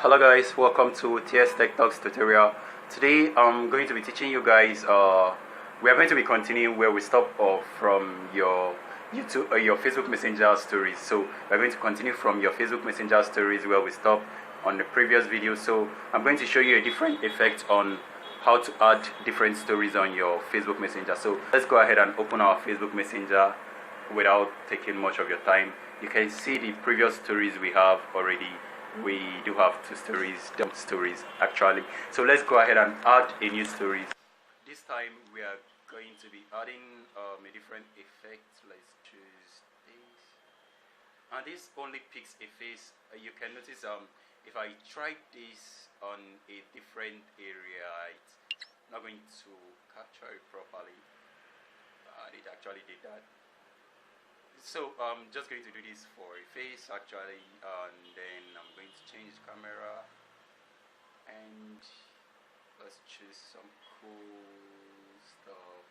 Hello guys, welcome to TS Tech Talks tutorial. Today I'm going to be teaching you guys, we are going to be continuing where we stopped off from your YouTube your Facebook Messenger stories. So we're going to continue from your Facebook Messenger stories where we stopped on the previous video. So I'm going to show you a different effect on how to add different stories on your Facebook Messenger. So let's go ahead and open our Facebook Messenger without taking much of your time. You can see the previous stories we have already. We do have two stories actually. So let's go ahead and add a new story. This time we are going to be adding a different effect. Let's choose this, and this only picks a face. You can notice if I try this on a different area, it's not going to capture it properly. It actually did that. So I'm just going to do this for a face actually, and then I'm going to change camera and let's choose some cool stuff.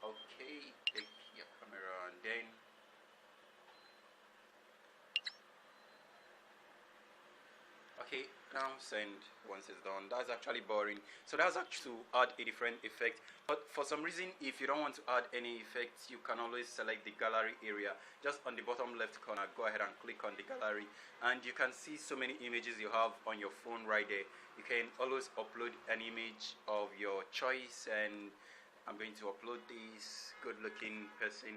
Okay, take your camera and then okay, now send. Once it's done, that's actually boring. So that's actually to add a different effect. But for some reason, if you don't want to add any effects, you can always select the gallery area. Just on the bottom left corner, go ahead and click on the gallery, and you can see so many images you have on your phone right there. You can always upload an image of your choice, and I'm going to upload this good looking person.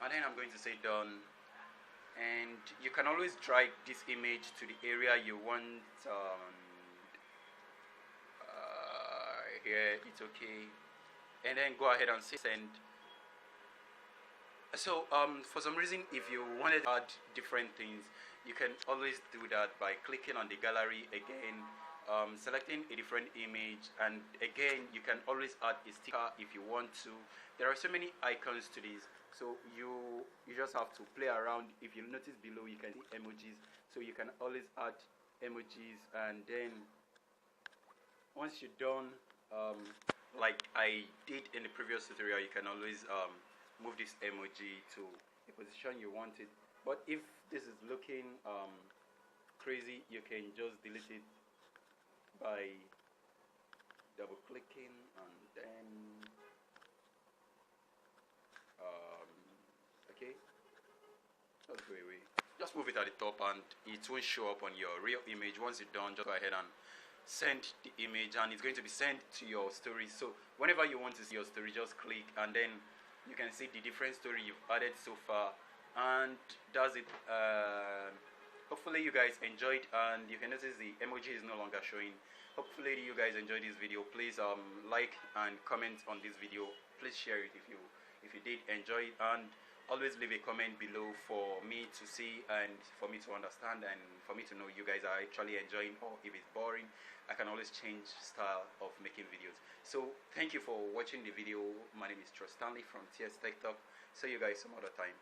And then I'm going to say done, and you can always drag this image to the area you want. Here it's okay, and then go ahead and say send. So for some reason, if you wanted to add different things, you can always do that by clicking on the gallery again, selecting a different image, and again you can always add a sticker if you want to. There are so many icons to this, so you just have to play around. If you notice below, you can see emojis, so you can always add emojis, and then once you're done, like I did in the previous tutorial, you can always move this emoji to a position you want it. But if this is looking crazy, you can just delete it by double clicking, and then okay, just go away. Just move it at the top and it won't show up on your real image. Once you're done, just go ahead and send the image, and it's going to be sent to your story. So whenever you want to see your story, just click, and then you can see the different story you've added so far, and that's it. Hopefully you guys enjoyed, and you can notice the emoji is no longer showing. Hopefully you guys enjoyed this video. Please like and comment on this video. Please share it if you did enjoy it, and always leave a comment below for me to see and for me to understand and for me to know you guys are actually enjoying, or if it's boring, I can always change style of making videos. So thank you for watching the video. My name is Troy Stanley from TS Tech Talk. See you guys some other time.